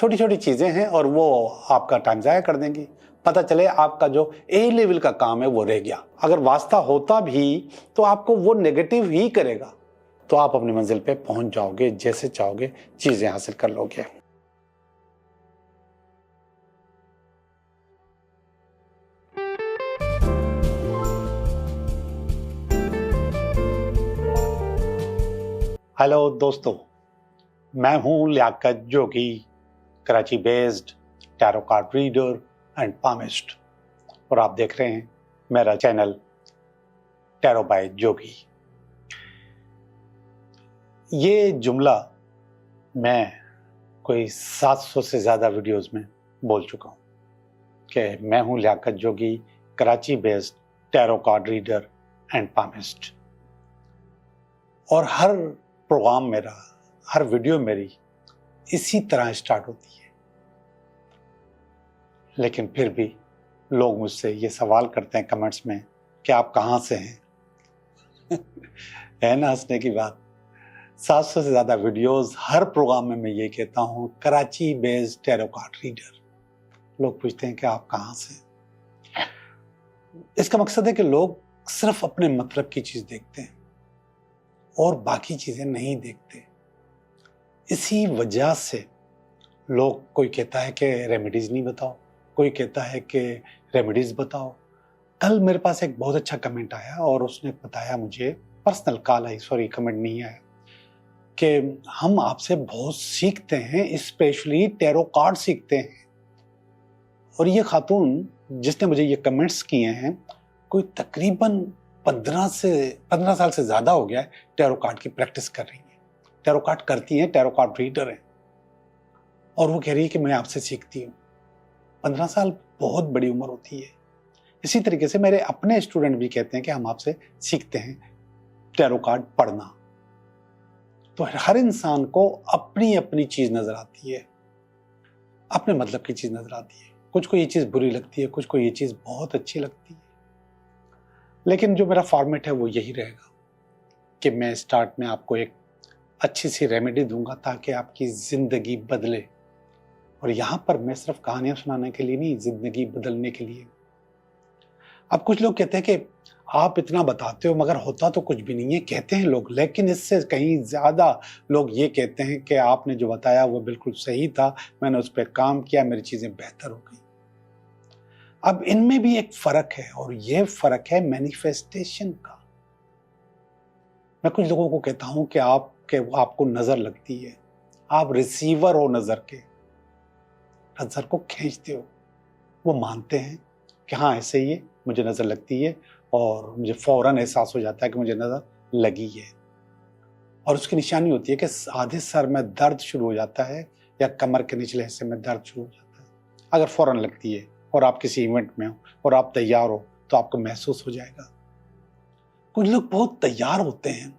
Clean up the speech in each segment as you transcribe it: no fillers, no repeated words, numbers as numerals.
छोटी छोटी चीज़ें हैं और वो आपका टाइम ज़ाया कर देंगी। पता चले आपका जो ए लेवल का काम है वो रह गया। अगर वास्ता होता भी तो आपको वो नेगेटिव ही करेगा, तो आप अपनी मंजिल पे पहुंच जाओगे, जैसे चाहोगे चीज़ें हासिल कर लोगे। हेलो दोस्तों, मैं हूं Liaquat Jogi, Karachi based tarot card reader and palmist, और आप देख रहे हैं मेरा चैनल टैरो बाय जोगी। ये जुमला मैं कोई 700 से ज़्यादा वीडियोस में बोल चुका हूँ कि मैं हूँ Liaquat Jogi, Karachi based tarot card reader and palmist. और हर प्रोग्राम मेरा, हर वीडियो मेरी इसी तरह स्टार्ट होती है। लेकिन फिर भी लोग मुझसे ये सवाल करते हैं कमेंट्स में कि आप कहाँ से हैं। है ना हंसने की बात। 700 से ज़्यादा वीडियोस, हर प्रोग्राम में मैं ये कहता हूँ Karachi based tarot card reader. लोग पूछते हैं कि आप कहाँ से हैं। इसका मकसद है कि लोग सिर्फ अपने मतलब की चीज़ देखते हैं और बाकी चीज़ें नहीं देखते। इसी वजह से लोग, कोई कहता है कि रेमेडीज़ नहीं बताओ, कोई कहता है कि रेमेडीज़ बताओ। कल मेरे पास एक बहुत अच्छा कमेंट आया और उसने बताया मुझे, पर्सनल कॉल आई, सॉरी कमेंट नहीं आया, कि हम आपसे बहुत सीखते हैं, स्पेशली टैरो कार्ड सीखते हैं। और ये खातून जिसने मुझे ये कमेंट्स किए हैं, कोई तकरीबन 15 साल से ज़्यादा हो गया है टैरो कार्ड की प्रैक्टिस कर रही है, टैरो कार्ड करती हैं, टैरो कार्ड रीडर हैं, और वो कह रही है कि मैं आपसे सीखती हूँ। 15 साल बहुत बड़ी उम्र होती है। इसी तरीके से मेरे अपने स्टूडेंट भी कहते हैं कि हम आपसे सीखते हैं टैरो कार्ड पढ़ना। तो हर इंसान को अपनी अपनी चीज़ नज़र आती है, अपने मतलब की चीज़ नज़र आती है। कुछ को ये चीज़ बुरी लगती है, कुछ को ये चीज़ बहुत अच्छी लगती है। लेकिन जो मेरा फॉर्मेट है वो यही रहेगा कि मैं स्टार्ट में आपको एक अच्छी सी रेमेडी दूंगा ताकि आपकी ज़िंदगी बदले। और यहाँ पर मैं सिर्फ कहानियाँ सुनाने के लिए नहीं, ज़िंदगी बदलने के लिए। अब कुछ लोग कहते हैं कि आप इतना बताते हो मगर होता तो कुछ भी नहीं है, कहते हैं लोग। लेकिन इससे कहीं ज़्यादा लोग ये कहते हैं कि आपने जो बताया वो बिल्कुल सही था, मैंने उस पर काम किया, मेरी चीज़ें बेहतर हो गई। अब इनमें भी एक फ़र्क है, और ये फ़र्क है मैनिफेस्टेशन का। मैं कुछ लोगों को कहता हूँ कि आपको नज़र लगती है, आप रिसीवर हो नज़र के, नज़र को खींचते हो। वो मानते हैं कि हाँ ऐसे ही है, मुझे नज़र लगती है, और मुझे फ़ौरन एहसास हो जाता है कि मुझे नज़र लगी है। और उसकी निशानी होती है कि आधे सर में दर्द शुरू हो जाता है या कमर के निचले हिस्से में दर्द शुरू हो जाता है। अगर फ़ौरन लगती है और आप किसी इवेंट में हो और आप तैयार हो तो आपको महसूस हो जाएगा। कुछ लोग बहुत तैयार होते हैं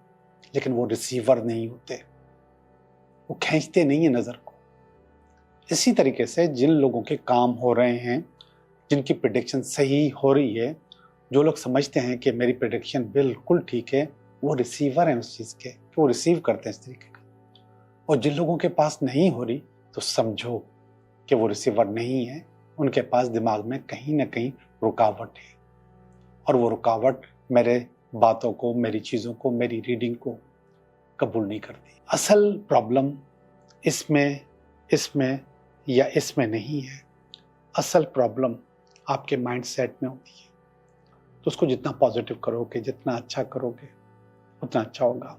लेकिन वो रिसीवर नहीं होते, वो खींचते नहीं है नज़र को। इसी तरीके से जिन लोगों के काम हो रहे हैं, जिनकी प्रेडिक्शन सही हो रही है, जो लोग समझते हैं कि मेरी प्रेडिक्शन बिल्कुल ठीक है, वो रिसीवर हैं उस चीज़ के, वो रिसीव करते हैं इस तरीके का। और जिन लोगों के पास नहीं हो रही तो समझो कि वो रिसीवर नहीं है, उनके पास दिमाग में कहीं ना कहीं रुकावट है, और वो रुकावट मेरे बातों को, मेरी चीज़ों को, मेरी रीडिंग को कबूल नहीं करती। असल प्रॉब्लम इसमें या इसमें नहीं है, असल प्रॉब्लम आपके माइंड सेट में होती है। तो उसको जितना पॉजिटिव करोगे, जितना अच्छा करोगे, उतना अच्छा होगा।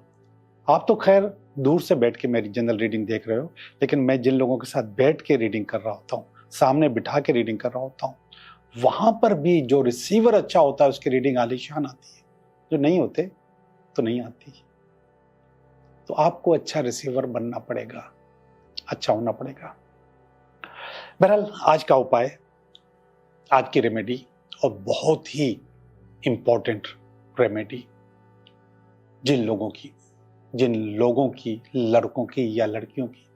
आप तो खैर दूर से बैठ के मेरी जनरल रीडिंग देख रहे हो, लेकिन मैं जिन लोगों के साथ बैठ के रीडिंग कर रहा होता हूँ, सामने बिठा के रीडिंग कर रहा होता हूँ, वहाँ पर भी जो रिसीवर अच्छा होता है उसकी रीडिंग आलीशान आती है, जो नहीं होते तो नहीं आती। तो आपको अच्छा रिसीवर बनना पड़ेगा, अच्छा होना पड़ेगा। बहरहाल आज का उपाय, आज की रेमेडी, और बहुत ही इम्पोर्टेंट रेमेडी, जिन लोगों की लड़कों की या लड़कियों की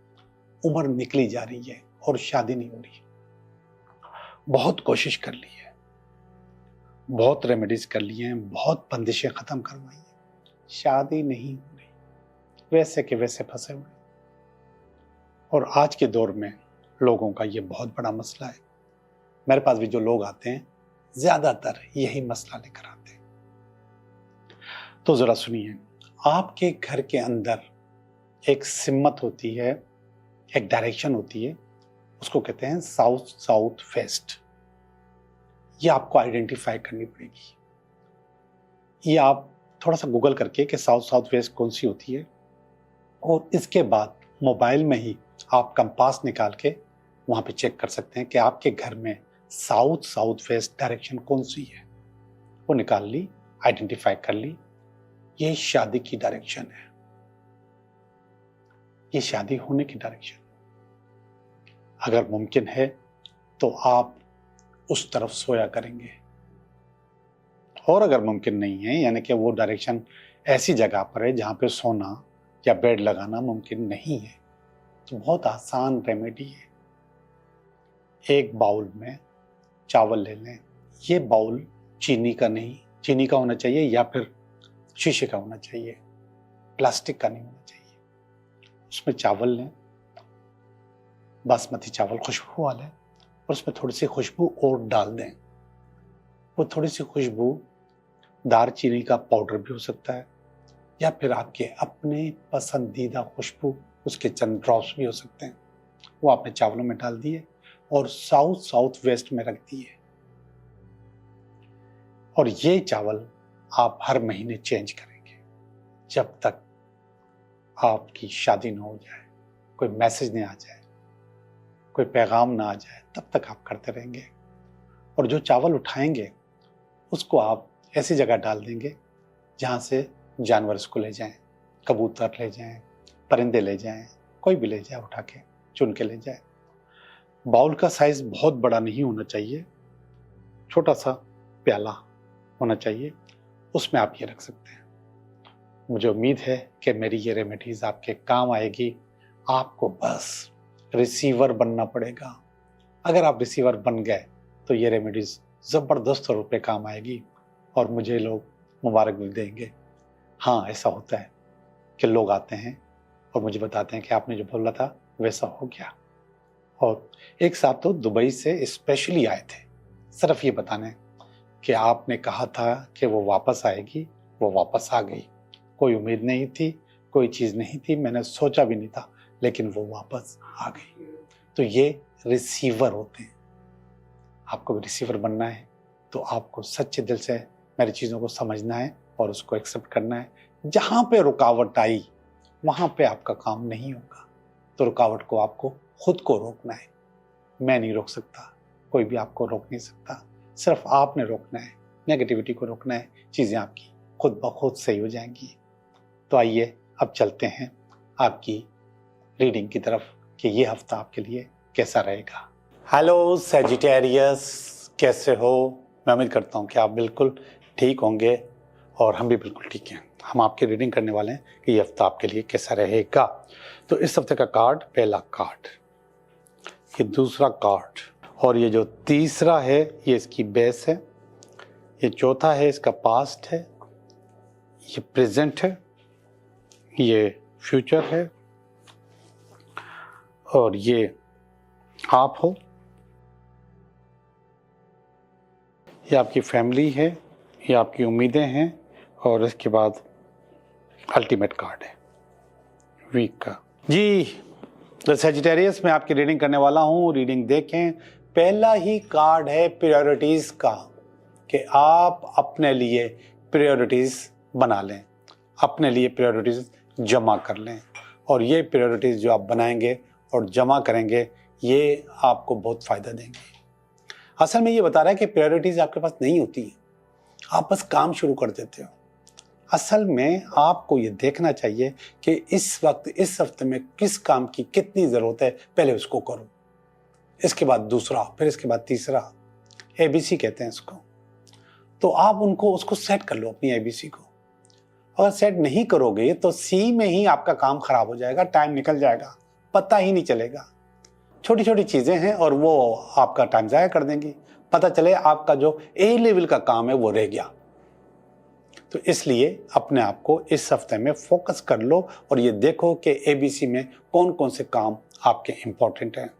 उम्र निकली जा रही है और शादी नहीं हो रही, बहुत कोशिश कर ली है, बहुत रेमेडीज कर ली हैं, बहुत बंदिशें खत्म करवाई हैं, शादी नहीं हो रही, वैसे के वैसे फंसे हुए। और आज के दौर में लोगों का ये बहुत बड़ा मसला है। मेरे पास भी जो लोग आते हैं ज्यादातर यही मसला लेकर आते हैं। तो जरा सुनिए, आपके घर के अंदर एक सिमत होती है, एक डायरेक्शन होती है, उसको कहते हैं साउथ साउथ वेस्ट। ये आपको आइडेंटिफाई करनी पड़ेगी। ये आप थोड़ा सा गूगल करके कि साउथ साउथ वेस्ट कौन सी होती है, और इसके बाद मोबाइल में ही आप कंपास निकाल के वहां पे चेक कर सकते हैं कि आपके घर में साउथ साउथ वेस्ट डायरेक्शन कौन सी है। वो निकाल ली, आइडेंटिफाई कर ली, ये शादी की डायरेक्शन है, ये शादी होने की डायरेक्शन। अगर मुमकिन है तो आप उस तरफ सोया करेंगे, और अगर मुमकिन नहीं है, यानी कि वो डायरेक्शन ऐसी जगह पर है जहां पे सोना या बेड लगाना मुमकिन नहीं है, तो बहुत आसान रेमेडी है। एक बाउल में चावल ले लें। ये बाउल चीनी का नहीं, चीनी का होना चाहिए या फिर शीशे का होना चाहिए, प्लास्टिक का नहीं होना चाहिए। उसमें चावल लें, बासमती चावल खुशबू वाले, और उसमें थोड़ी सी खुशबू और डाल दें। वो थोड़ी सी खुशबू दारचीनी का पाउडर भी हो सकता है, या फिर आपके अपने पसंदीदा खुशबू उसके चंद ड्रॉप्स भी हो सकते हैं। वो आपने चावलों में डाल दिए और साउथ साउथ वेस्ट में रख दिए। और ये चावल आप हर महीने चेंज करेंगे जब तक आपकी शादी ना हो जाए, कोई मैसेज नहीं आ जाए, कोई पैगाम ना आ जाए, तब तक आप करते रहेंगे। और जो चावल उठाएंगे उसको आप ऐसी जगह डाल देंगे जहां से जानवर उसको ले जाएं, कबूतर ले जाएं, परिंदे ले जाएं, कोई भी ले जाए, उठा के चुन के ले जाए। बाउल का साइज बहुत बड़ा नहीं होना चाहिए, छोटा सा प्याला होना चाहिए, उसमें आप ये रख सकते हैं। मुझे उम्मीद है कि मेरी ये रेमेडीज आपके काम आएगी। आपको बस रिसीवर बनना पड़ेगा। अगर आप रिसीवर बन गए तो ये रेमेडीज जबरदस्त रूप पे काम आएगी, और मुझे लोग मुबारक भी देंगे। हाँ, ऐसा होता है कि लोग आते हैं और मुझे बताते हैं कि आपने जो बोला था वैसा हो गया। और एक साथ तो दुबई से स्पेशली आए थे सिर्फ ये बताने कि आपने कहा था कि वो वापस आएगी, वो वापस आ गई। कोई उम्मीद नहीं थी, कोई चीज़ नहीं थी, मैंने सोचा भी नहीं था, लेकिन वो वापस आ गई। तो ये रिसीवर होते हैं। आपको भी रिसीवर बनना है तो आपको सच्चे दिल से मेरी चीज़ों को समझना है और उसको एक्सेप्ट करना है। जहाँ पे रुकावट आई वहाँ पे आपका काम नहीं होगा, तो रुकावट को आपको खुद को रोकना है। मैं नहीं रोक सकता, कोई भी आपको रोक नहीं सकता, सिर्फ आपने रोकना है, नेगेटिविटी को रोकना है। चीज़ें आपकी खुद ब खुद सही हो जाएंगी। तो आइए अब चलते हैं आपकी रीडिंग की तरफ कि ये हफ्ता आपके लिए कैसा रहेगा। हेलो सैजिटेरियस, कैसे हो? मैं उम्मीद करता हूँ कि आप बिल्कुल ठीक होंगे और हम भी बिल्कुल ठीक हैं। हम आपकी रीडिंग करने वाले हैं कि ये हफ्ता आपके लिए कैसा रहेगा। तो इस हफ्ते का कार्ड, पहला कार्ड, ये दूसरा कार्ड, और ये जो तीसरा है ये इसकी बेस है, ये चौथा है इसका पास्ट है, ये प्रेजेंट है, ये फ्यूचर है, और ये आप हो, ये आपकी फैमिली है, ये आपकी उम्मीदें हैं, और इसके बाद अल्टीमेट कार्ड है वीक का। जी द सैजिटेरियस, मैं आपकी रीडिंग करने वाला हूँ। रीडिंग देखें, पहला ही कार्ड है प्रायोरिटीज़ का, कि आप अपने लिए प्रायोरिटीज़ बना लें, अपने लिए प्रायोरिटीज़ जमा कर लें। और ये प्रायोरिटीज़ जो आप बनाएंगे और जमा करेंगे ये आपको बहुत फ़ायदा देंगे। असल में ये बता रहा है कि प्रायोरिटीज़ आपके पास नहीं होती है, आप बस काम शुरू कर देते हो। असल में आपको ये देखना चाहिए कि इस वक्त, इस हफ्ते में किस काम की कितनी ज़रूरत है, पहले उसको करो, इसके बाद दूसरा, फिर इसके बाद तीसरा। ABC कहते हैं इसको। तो आप उसको सेट कर लो, अपनी ABC को। अगर सेट नहीं करोगे तो C में ही आपका काम खराब हो जाएगा, टाइम निकल जाएगा, पता ही नहीं चलेगा। छोटी छोटी चीज़ें हैं और वो आपका टाइम ज़ाया कर देंगी, पता चले आपका जो A लेवल का काम है वो रह गया। तो इसलिए अपने आप को इस हफ्ते में फोकस कर लो और ये देखो कि ABC में कौन कौन से काम आपके इम्पोर्टेंट हैं।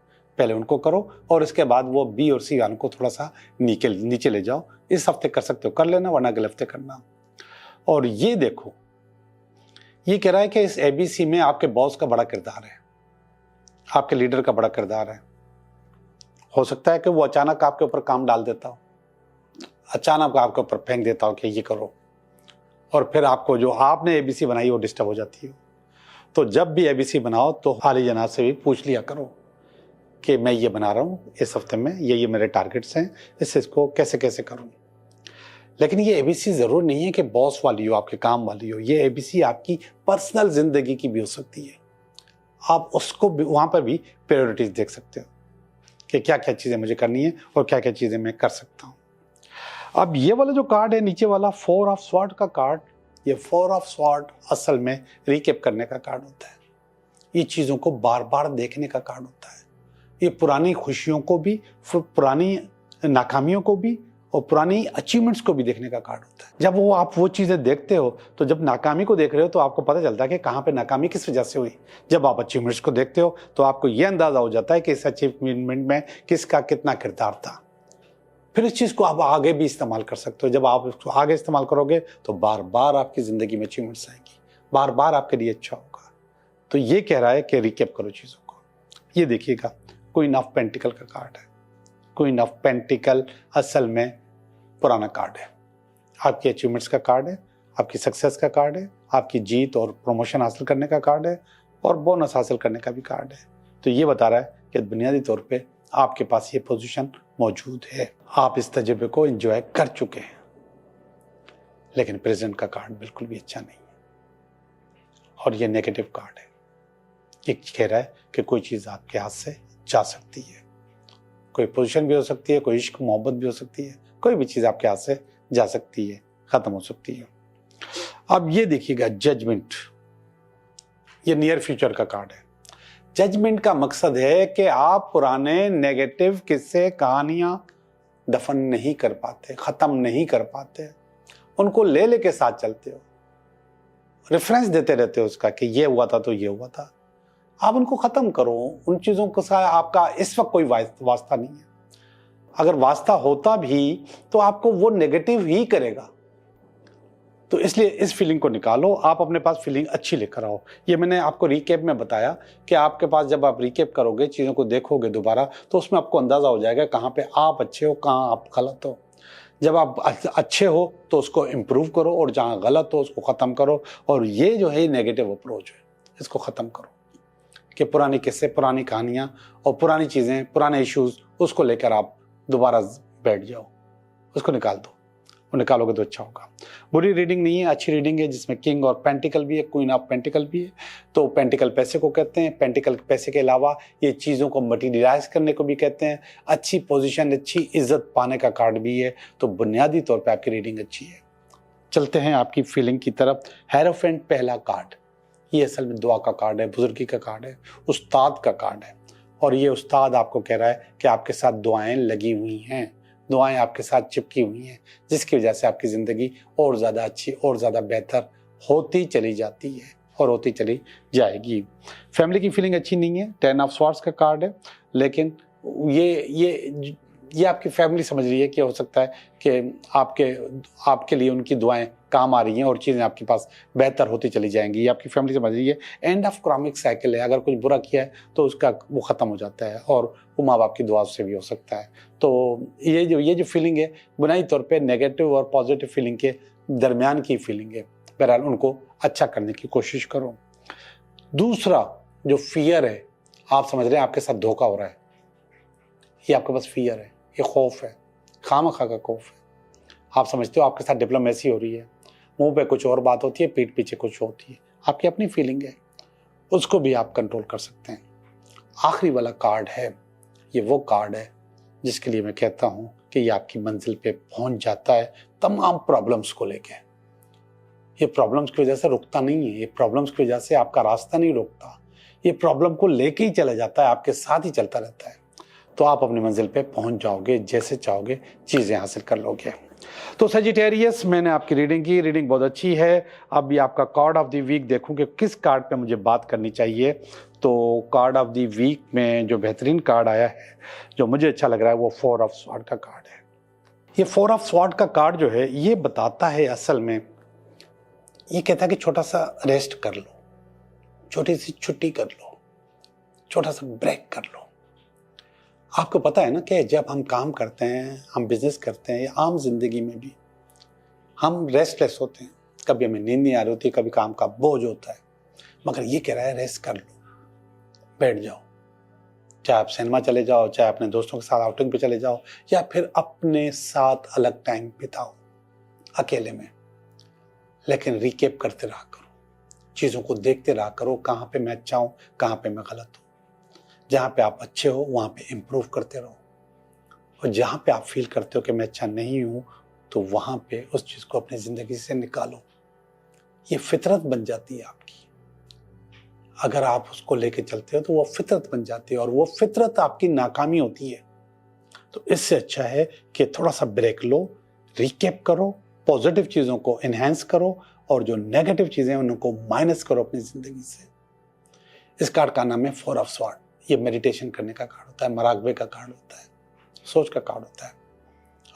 पहले उनको करो और इसके बाद वो बी और सी वालों को थोड़ा सा नीचे ले जाओ। इस हफ्ते कर सकते हो कर लेना, वरना अगले हफ्ते करना। और ये देखो, ये कह रहा है कि इस ABC में आपके बॉस का बड़ा किरदार है, आपके लीडर का बड़ा किरदार है। हो सकता है कि वो अचानक आपके ऊपर काम डाल देता हो, अचानक आपके ऊपर फेंक देता हो कि ये करो, और फिर आपको जो आपने ABC बनाई वो डिस्टर्ब हो जाती हो। तो जब भी ABC बनाओ तो हाली जनाब से भी पूछ लिया करो कि मैं ये बना रहा हूँ इस हफ्ते में, ये मेरे टारगेट्स हैं, इसको कैसे कैसे करूँ। लेकिन ये ABC ज़रूर नहीं है कि बॉस वाली हो, आपके काम वाली हो। ये ABC आपकी पर्सनल ज़िंदगी की भी हो सकती है। आप उसको भी वहाँ पर भी प्रायोरिटीज़ देख सकते हो कि क्या क्या चीज़ें मुझे करनी है और क्या क्या चीज़ें मैं कर सकता हूँ। अब ये वाला जो कार्ड है नीचे वाला 4 ऑफ स्वॉर्ड का कार्ड, ये 4 ऑफ स्वॉर्ड असल में रिकैप करने का कार्ड होता है। ये चीज़ों को बार बार देखने का कार्ड होता है। ये पुरानी खुशियों को भी, पुरानी नाकामियों को भी और पुरानी अचीवमेंट्स को भी देखने का कार्ड होता है। जब आप वो चीज़ें देखते हो तो जब नाकामी को देख रहे हो तो आपको पता चलता है कि कहाँ पे नाकामी किस वजह से हुई। जब आप अचीवमेंट्स को देखते हो तो आपको ये अंदाज़ा हो जाता है कि इस अचीवमेंट में किसका कितना किरदार था। फिर इस चीज़ को आप आगे भी इस्तेमाल कर सकते हो। जब आप इसको आगे इस्तेमाल करोगे तो बार बार आपकी ज़िंदगी में अचीवमेंट्स आएंगी, बार बार आपके लिए अच्छा होगा। तो ये कह रहा है कि रिकैप करो चीज़ों को। ये देखिएगा, क्वीन ऑफ पेंटिकल का कार्ड है। क्वीन ऑफ पेंटिकल असल में पुराना कार्ड है, आपकी अचीवमेंट्स का कार्ड है, आपकी सक्सेस का कार्ड है, आपकी जीत और प्रमोशन हासिल करने का कार्ड है और बोनस हासिल करने का भी कार्ड है। तो ये बता रहा है कि बुनियादी तौर पे आपके पास ये पोजीशन मौजूद है, आप इस तजुर्बे को एंजॉय कर चुके हैं। लेकिन प्रेजेंट का कार्ड बिल्कुल भी अच्छा नहीं है और ये नेगेटिव कार्ड है। ये कह रहा है कि कोई चीज़ आपके हाथ से जा सकती है, कोई पोजीशन भी हो सकती है, कोई इश्क मोहब्बत भी हो सकती है, कोई भी चीज़ आपके हाथ से जा सकती है, ख़त्म हो सकती है। अब ये देखिएगा जजमेंट, ये नियर फ्यूचर का कार्ड है। जजमेंट का मकसद है कि आप पुराने नेगेटिव किस्से कहानियां दफन नहीं कर पाते, ख़त्म नहीं कर पाते, उनको ले लेके साथ चलते हो, रेफरेंस देते रहते हो उसका कि ये हुआ था तो ये हुआ था। आप उनको ख़त्म करो, उन चीज़ों के साथ आपका इस वक्त कोई वास्ता नहीं है। अगर वास्ता होता भी तो आपको वो नेगेटिव ही करेगा। तो इसलिए इस फीलिंग को निकालो, आप अपने पास फीलिंग अच्छी लेकर आओ। ये मैंने आपको रिकैप में बताया कि आपके पास जब आप रिकैप करोगे, चीज़ों को देखोगे दोबारा, तो उसमें आपको अंदाज़ा हो जाएगा कहाँ पे आप अच्छे हो, कहाँ आप गलत हो। जब आप अच्छे हो तो उसको इम्प्रूव करो और जहाँ गलत हो उसको ख़त्म करो। और ये जो है नेगेटिव अप्रोच है, इसको ख़त्म करो कि पुरानी किस्से, पुरानी कहानियाँ और पुरानी चीज़ें, पुराने इश्यूज़, उसको लेकर आप दोबारा बैठ जाओ, उसको निकाल दो। वो निकालोगे तो अच्छा होगा। बुरी रीडिंग नहीं है, अच्छी रीडिंग है जिसमें किंग और पेंटिकल भी है, क्वीन ऑफ पेंटिकल भी है। तो पेंटिकल पैसे को कहते हैं, पेंटिकल पैसे के अलावा ये चीज़ों को मटीरियलाइज करने को भी कहते हैं। अच्छी पोजीशन, अच्छी इज्जत पाने का कार्ड भी है। तो बुनियादी तौर पे आपकी रीडिंग अच्छी है। चलते हैं आपकी फीलिंग की तरफ। हेरोफेंट पहला कार्ड, ये असल में दुआ का कार्ड है, बुजुर्गी का कार्ड है, उस्ताद का कार्ड है। और ये उस्ताद आपको कह रहा है कि आपके साथ दुआएं लगी हुई हैं, दुआएं आपके साथ चिपकी हुई हैं, जिसकी वजह से आपकी ज़िंदगी और ज़्यादा अच्छी और ज़्यादा बेहतर होती चली जाती है और होती चली जाएगी। फैमिली की फीलिंग अच्छी नहीं है, 10 ऑफ स्वॉर्ड्स का कार्ड है। लेकिन ये आपकी फैमिली समझ रही है कि हो सकता है कि आपके लिए उनकी दुआएं काम आ रही हैं और चीज़ें आपके पास बेहतर होती चली जाएंगी। ये आपकी फैमिली समझ रही है। एंड ऑफ क्रॉमिक साइकिल है, अगर कुछ बुरा किया है तो उसका वो ख़त्म हो जाता है और वो माँ बाप की दुआ से भी हो सकता है। तो ये जो फीलिंग है बुनियादी तौर पे नेगेटिव और पॉजिटिव फीलिंग के दरमियान की फीलिंग है। बहरहाल उनको अच्छा करने की कोशिश करो। दूसरा जो फियर है, आप समझ रहे हैं आपके साथ धोखा हो रहा है, ये आपके पास फियर है, ये खौफ है, खामखा का खौफ है। आप समझते हो आपके साथ डिप्लोमेसी हो रही है, मुंह पे कुछ और बात होती है, पीठ पीछे कुछ होती है, आपकी अपनी फीलिंग है, उसको भी आप कंट्रोल कर सकते हैं। आखिरी वाला कार्ड है, ये वो कार्ड है जिसके लिए मैं कहता हूं कि ये आपकी मंजिल पे पहुंच जाता है तमाम प्रॉब्लम्स को लेके। ये प्रॉब्लम्स की वजह से रुकता नहीं है, ये प्रॉब्लम्स की वजह से आपका रास्ता नहीं रुकता, ये प्रॉब्लम को लेके ही चला जाता है, आपके साथ ही चलता रहता है। तो आप अपनी मंजिल पे पहुंच जाओगे, जैसे चाहोगे चीज़ें हासिल कर लोगे। तो सजिटेरियस, मैंने आपकी रीडिंग की, रीडिंग बहुत अच्छी है। अभी आपका कार्ड ऑफ द वीक देखूं कि किस कार्ड पे मुझे बात करनी चाहिए। तो कार्ड ऑफ द वीक में जो बेहतरीन कार्ड आया है, जो मुझे अच्छा लग रहा है, वो 4 ऑफ स्वॉर्ड का कार्ड है। ये 4 ऑफ स्वॉर्ड का कार्ड जो है, ये बताता है असल में, ये कहता है कि छोटा सा रेस्ट कर लो, छोटी सी छुट्टी कर लो, छोटा सा ब्रेक कर लो। आपको पता है ना कि जब हम काम करते हैं, हम बिजनेस करते हैं, या आम जिंदगी में भी हम रेस्टलेस होते हैं। कभी हमें नींद नहीं आ रही होती, कभी काम का बोझ होता है, मगर ये कह रहा है रेस्ट कर लो, बैठ जाओ। चाहे आप सिनेमा चले जाओ, चाहे अपने दोस्तों के साथ आउटिंग पे चले जाओ, या फिर अपने साथ अलग टाइम बिताओ अकेले में, लेकिन रिकेप करते रहा करो, चीज़ों को देखते रहा करो, कहाँ पे मैं अच्छा हूँ, कहाँ पे मैं गलत हूँ। जहाँ पे आप अच्छे हो वहाँ पे इम्प्रूव करते रहो, और जहाँ पे आप फील करते हो कि मैं अच्छा नहीं हूँ, तो वहाँ पे उस चीज़ को अपनी ज़िंदगी से निकालो। ये फितरत बन जाती है आपकी। अगर आप उसको लेके चलते हो तो वो फितरत बन जाती है, और वो फितरत आपकी नाकामी होती है। तो इससे अच्छा है कि थोड़ा सा ब्रेक लो, रिकेप करो, पॉजिटिव चीज़ों को इन्हेंस करो, और जो नेगेटिव चीज़ें हैं उनको माइनस करो अपनी ज़िंदगी से। इस कार्ड का नाम है 4 ऑफ स्वॉर्ड। ये मेडिटेशन करने का कार्ड होता है, मराकबे का कार्ड होता है, सोच का कार्ड होता है।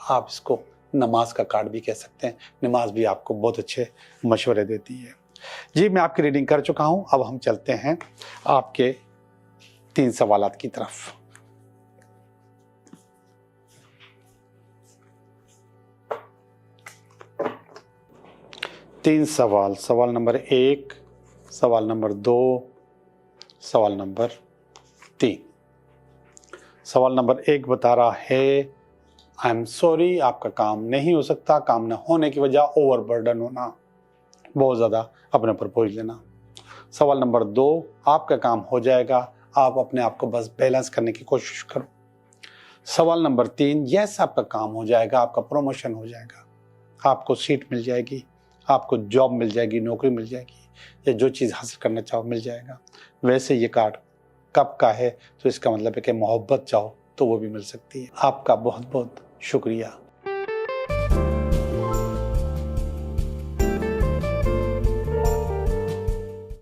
आप इसको नमाज का कार्ड भी कह सकते हैं। नमाज भी आपको बहुत अच्छे मशवरे देती है। जी, मैं आपकी रीडिंग कर चुका हूं। अब हम चलते हैं आपके 3 सवालात की तरफ। तीन सवाल, सवाल नंबर 1, सवाल नंबर 2, सवाल नंबर 3। सवाल नंबर 1 बता रहा है, आई एम सॉरी, आपका काम नहीं हो सकता। काम न होने की वजह ओवरबर्डन होना, बहुत ज़्यादा अपने ऊपर बोझ लेना। सवाल नंबर 2, आपका काम हो जाएगा, आप अपने आप को बस बैलेंस करने की कोशिश करो। सवाल नंबर 3, यस, आपका काम हो जाएगा, आपका प्रमोशन हो जाएगा, आपको सीट मिल जाएगी, आपको जॉब मिल जाएगी, नौकरी मिल जाएगी, या जो चीज़ हासिल करना चाहो मिल जाएगा। वैसे ये कार्ड कब का है, तो इसका मतलब है कि मोहब्बत चाहो तो वो भी मिल सकती है। आपका बहुत बहुत शुक्रिया।